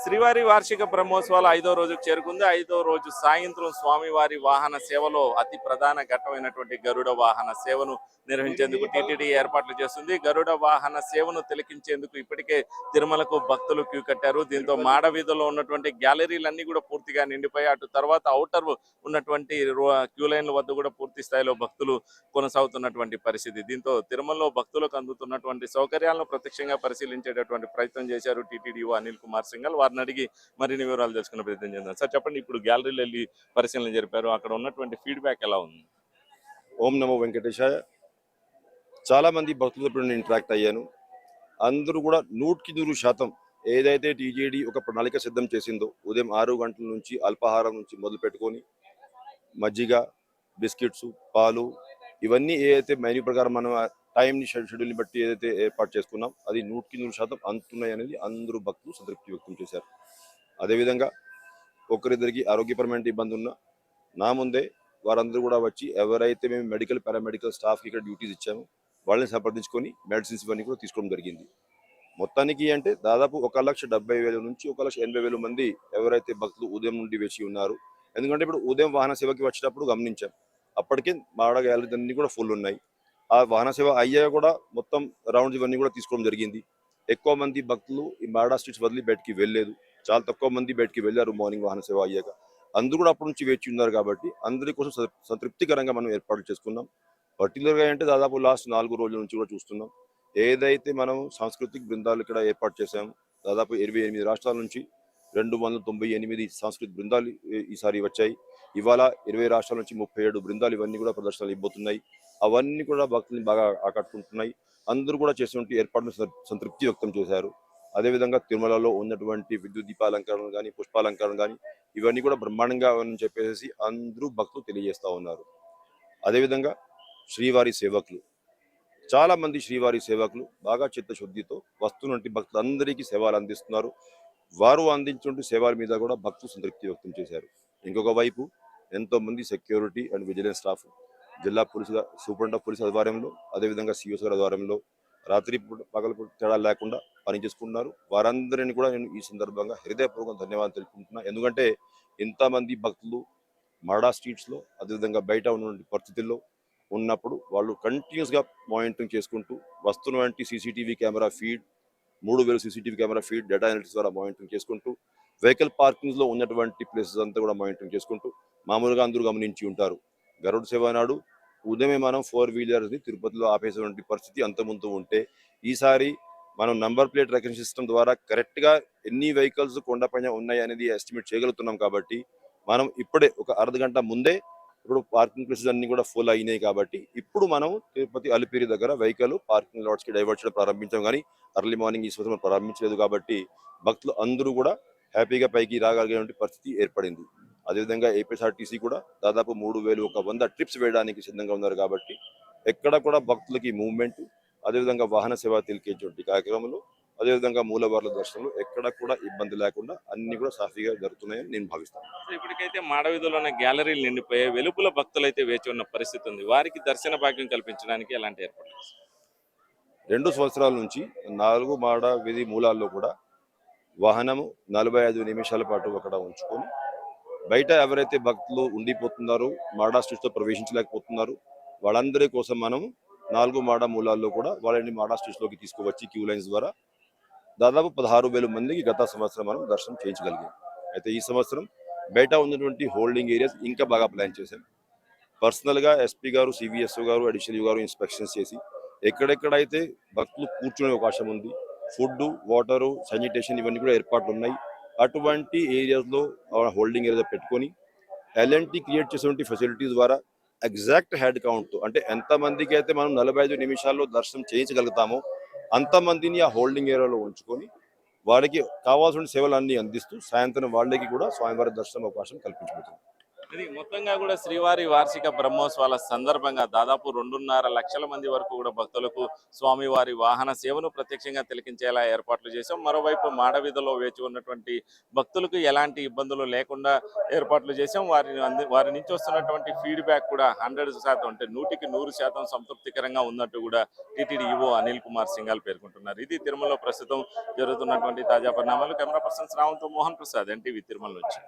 శ్రీవారి వార్షిక బ్రహ్మోత్సవాలు 5వ రోజుకు చేరుకుంది. 5వ రోజు సాయంత్రం స్వామివారి వాహన సేవలో అతి ప్రధాన ఘట్టమైనటువంటి గరుడ వాహన సేవను నిర్వహించేందుకు టీటీడీ ఏర్పాట్లు చేస్తుంది. గరుడ వాహన సేవను తిలకించేందుకు ఇప్పటికే తిరుమలకు భక్తులు క్యూ కట్టారు. దీంతో మాడ వీధుల్లో ఉన్నటువంటి గ్యాలరీలన్నీ కూడా పూర్తిగా నిండిపోయి అటు తర్వాత ఔటర్ ఉన్నటువంటి క్యూ లైన్ల వద్ద కూడా పూర్తి స్థాయిలో భక్తులు కొనసాగుతున్నటువంటి పరిస్థితి. దీంతో తిరుమలలో భక్తులకు అందుతున్నటువంటి సౌకర్యాలను ప్రత్యక్షంగా పరిశీలించేటటువంటి ప్రయత్నం చేశారు టీటీడీ అనిల్ కుమార్ సింఘాల్. వారిని అడిగి మరిన్ని వివరాలు తెలుసుకునే ప్రయత్నం చేద్దాం. సార్ చెప్పండి, ఇప్పుడు గ్యాలరీలో వెళ్ళి పరిశీలన జరిపారు, అక్కడ ఉన్నటువంటి ఫీడ్బ్యాక్ ఎలా ఉంది? ఓం నమో వెంకటేశాయ. చాలా మంది భక్తులతో నేను ఇంటరాక్ట్ అయ్యాను. అందరూ కూడా 100% ఏదైతే టీటీడీ ఒక ప్రణాళిక సిద్ధం చేసిందో ఉదయం 6 గంటల నుంచి అల్పాహారం నుంచి మొదలు పెట్టుకొని మజ్జిగ, బిస్కెట్స్, పాలు ఇవన్నీ ఏదైతే మెనూ ప్రకారం మనం టైంని షెడ్యూల్ని బట్టి ఏదైతే ఏర్పాటు చేసుకున్నాం అది 100% అందుతున్నాయి అనేది అందరూ భక్తులు సంతృప్తి వ్యక్తం చేశారు. అదేవిధంగా ఒకరిద్దరికి ఆరోగ్యపరమైన ఇబ్బంది ఉన్నా నా ముందే వారందరూ కూడా వచ్చి ఎవరైతే మేము మెడికల్ పారామెడికల్ స్టాఫ్కి ఇక్కడ డ్యూటీస్ ఇచ్చామో వాళ్ళని సంప్రదించుకొని మెడిసిన్స్ ఇవన్నీ కూడా తీసుకోవడం జరిగింది. మొత్తానికి అంటే దాదాపు 1,70,000 నుంచి 1,80,000 మంది ఎవరైతే భక్తులు ఉదయం నుండి వేచి ఉన్నారు. ఎందుకంటే ఇప్పుడు ఉదయం వాహన సేవకి వచ్చేటప్పుడు గమనించాం, అప్పటికే మాడ గ్యాలరీస్ అన్ని కూడా ఫుల్ ఉన్నాయి. ఆ వాహన సేవ అయ్యాక కూడా మొత్తం రౌండ్స్ ఇవన్నీ కూడా తీసుకోవడం జరిగింది. ఎక్కువ మంది భక్తులు ఈ మాడా స్ట్రీట్స్ వదిలి బయటికి వెళ్ళలేదు. చాలా తక్కువ మంది బయటికి వెళ్ళారు మార్నింగ్ వాహన సేవ అయ్యాక. అందరూ కూడా అప్పటి నుంచి వేచి ఉన్నారు కాబట్టి అందరి కోసం సంతృప్తికరంగా మనం ఏర్పాట్లు చేసుకున్నాం. పర్టికులర్గా అంటే దాదాపు లాస్ట్ 4 రోజుల నుంచి కూడా చూస్తున్నాం. ఏదైతే మనం సాంస్కృతిక బృందాలు ఇక్కడ ఏర్పాటు చేశాము, దాదాపు 28 రాష్ట్రాల నుంచి 298 సాంస్కృతిక బృందాలు ఈసారి వచ్చాయి. ఇవాళ 20 రాష్ట్రాల నుంచి 37 బృందాలు ఇవన్నీ కూడా ప్రదర్శనలు ఇవ్వబోతున్నాయి. అవన్నీ కూడా భక్తుల్ని బాగా ఆకట్టుకుంటున్నాయి. అందరూ కూడా చేసినటువంటి ఏర్పాటును సంతృప్తి వ్యక్తం చేశారు. అదేవిధంగా తిరుమలలో ఉన్నటువంటి విద్యుత్ దీపాలంకరణ కానీ పుష్పాలంకరణ కానీ ఇవన్నీ కూడా బ్రహ్మాండంగా అని చెప్పేసి అందరూ భక్తులు తెలియజేస్తూ ఉన్నారు. అదేవిధంగా శ్రీవారి సేవకులు చాలా మంది శ్రీవారి సేవకులు బాగా చిత్తశుద్ధితో వస్తున్నటువంటి భక్తులందరికీ సేవలు అందిస్తున్నారు. వారు అందించిన సేవల మీద కూడా భక్తులు సంతృప్తి వ్యక్తం చేశారు. ఇంకొక వైపు ఎంతో మంది సెక్యూరిటీ అండ్ విజిలెన్స్ స్టాఫ్ జిల్లా పోలీసు సూపరింటెండెంట్ ఆఫ్ పోలీస్ ఆధ్వర్యంలో అదేవిధంగా సిఓస్ గారి ఆధ్వర్యంలో రాత్రి పగలు తేడా లేకుండా పనిచేసుకుంటున్నారు. వారందరినీ కూడా నేను ఈ సందర్భంగా హృదయపూర్వక ధన్యవాదాలు తెలుపుకుంటున్నా. ఎందుకంటే ఇంతమంది భక్తులు మాడా స్ట్రీట్స్లో అదేవిధంగా బయట ఉన్నటువంటి పరిస్థితుల్లో ఉన్నప్పుడు వాళ్ళు కంటిన్యూస్గా మానిటరింగ్ చేసుకుంటూ వస్తున్నటువంటి CCTV camera feed 3,000 CCTV camera feed data analytics ద్వారా మానిటరింగ్ చేసుకుంటూ వెహికల్ పార్కింగ్స్లో ఉన్నటువంటి ప్లేసెస్ అంతా కూడా మానిటరింగ్ చేసుకుంటూ మామూలుగా అందరూ గమనించి ఉంటారు. గరుడ సేవ నాడు ఉదయమే మనం 4 వీలర్స్ని తిరుపతిలో ఆపేసేటువంటి పరిస్థితి అంతకుముందు ఉంటే ఈసారి మనం నంబర్ ప్లేట్ రికగ్నిషన్ సిస్టమ్ ద్వారా కరెక్ట్గా ఎన్ని వెహికల్స్ కొండపైన ఉన్నాయి అనేది ఎస్టిమేట్ చేయగలుగుతున్నాం. కాబట్టి మనం ఇప్పుడే ఒక అర్ధగంట ముందే ఇప్పుడు పార్కింగ్ ప్లేసెస్ అన్ని కూడా ఫుల్ అయినాయి. కాబట్టి ఇప్పుడు మనం తిరుపతి అలిపిరి దగ్గర వెహికల్ పార్కింగ్ లాట్స్కి డైవర్ట్ చేయడం ప్రారంభించాం. కానీ అర్లీ మార్నింగ్ ఈ సంవత్సరం ప్రారంభించలేదు. కాబట్టి భక్తులు అందరూ కూడా హ్యాపీగా పైకి రాగలిగే పరిస్థితి ఏర్పడింది. అదేవిధంగా ఏపీఎస్ఆర్టీసీ కూడా దాదాపు 3,100 ట్రిప్స్ వేయడానికి సిద్ధంగా ఉన్నారు. కాబట్టి ఎక్కడ కూడా భక్తులకి మూవ్మెంట్ అదేవిధంగా వాహన సేవ తెలికేటువంటి కార్యక్రమంలో అదేవిధంగా మూలవార్ల దర్శనంలో ఎక్కడ కూడా ఇబ్బంది లేకుండా అన్ని కూడా సాఫీగా జరుగుతున్నాయని నేను భావిస్తాను. ఇప్పటికైతే మాడవీధుల్లోనే గ్యాలరీలు నిండిపోయాయి, వెలుపుల భక్తులు అయితే వేచి ఉన్న పరిస్థితి ఉంది. వారికి దర్శన భాగ్యం కల్పించడానికి ఎలాంటి ఏర్పాట్లు? 2 సంవత్సరాల నుంచి 4 మాడ వీధి మూలాల్లో కూడా వాహనము 45 నిమిషాల పాటు అక్కడ ఉంచుకొని బయట ఎవరైతే భక్తులు ఉండిపోతున్నారో మాడా స్ట్రీట్స్లో ప్రవేశించలేకపోతున్నారు వాళ్ళందరి కోసం మనం 4 మాడ మూలాల్లో కూడా వాళ్ళని మాడా స్ట్రీట్స్లోకి తీసుకువచ్చి క్యూ లైన్స్ ద్వారా దాదాపు 16,000 మందికి గత సంవత్సరం మనం దర్శనం చేయించగలిగాం. అయితే ఈ సంవత్సరం బయట ఉన్నటువంటి హోల్డింగ్ ఏరియాస్ ఇంకా బాగా ప్లాన్ చేశాం. పర్సనల్గా ఎస్పీ గారు, సివిఎస్ఓ గారు, అడిషనల్ గారు ఇన్స్పెక్షన్స్ చేసి ఎక్కడెక్కడైతే భక్తులు కూర్చునే అవకాశం ఉంది, ఫుడ్, వాటరు, శానిటేషన్ ఇవన్నీ కూడా ఏర్పాట్లు ఉన్నాయి. అటువంటి ఏరియాస్లో హోల్డింగ్ ఏరియా పెట్టుకొని ఎల్ఎన్టీ క్రియేట్ చేసినటువంటి ఫెసిలిటీస్ ద్వారా ఎగ్జాక్ట్ హెడ్ కౌంట్తో అంటే ఎంతమందికి అయితే మనం 45 నిమిషాల్లో దర్శనం చేయించగలుగుతామో అంతమందిని ఆ హోల్డింగ్ ఏరియాలో ఉంచుకొని వాళ్ళకి కావాల్సిన సేవలన్నీ అందిస్తూ సాయంత్రం వాళ్ళకి కూడా స్వామివారి దర్శనం అవకాశం కల్పించబడుతుంది. ఇది మొత్తంగా కూడా శ్రీవారి వార్షిక బ్రహ్మోత్సవాల సందర్భంగా దాదాపు 2.5 లక్షల మంది వరకు కూడా భక్తులకు స్వామివారి వాహన సేవను ప్రత్యక్షంగా తిలకించేలా ఏర్పాట్లు చేశాం. మరోవైపు మాడవీధిలో వేచి ఉన్నటువంటి భక్తులకు ఎలాంటి ఇబ్బందులు లేకుండా ఏర్పాట్లు చేశాం. వారి నుంచి వస్తున్నటువంటి ఫీడ్బ్యాక్ కూడా 100% అంటే 100% సంతృప్తికరంగా ఉన్నట్టు కూడా టీటీడీ ఈవో అనిల్ కుమార్ సింఘాల్ పేర్కొంటున్నారు. ఇది తిరుమలలో ప్రస్తుతం జరుగుతున్నటువంటి తాజా పరిణామాలు. కెమెరా పర్సన్ శ్రావంత్ మోహన్ ప్రసాద్, ఎన్టీవీ తిరుమల నుంచి.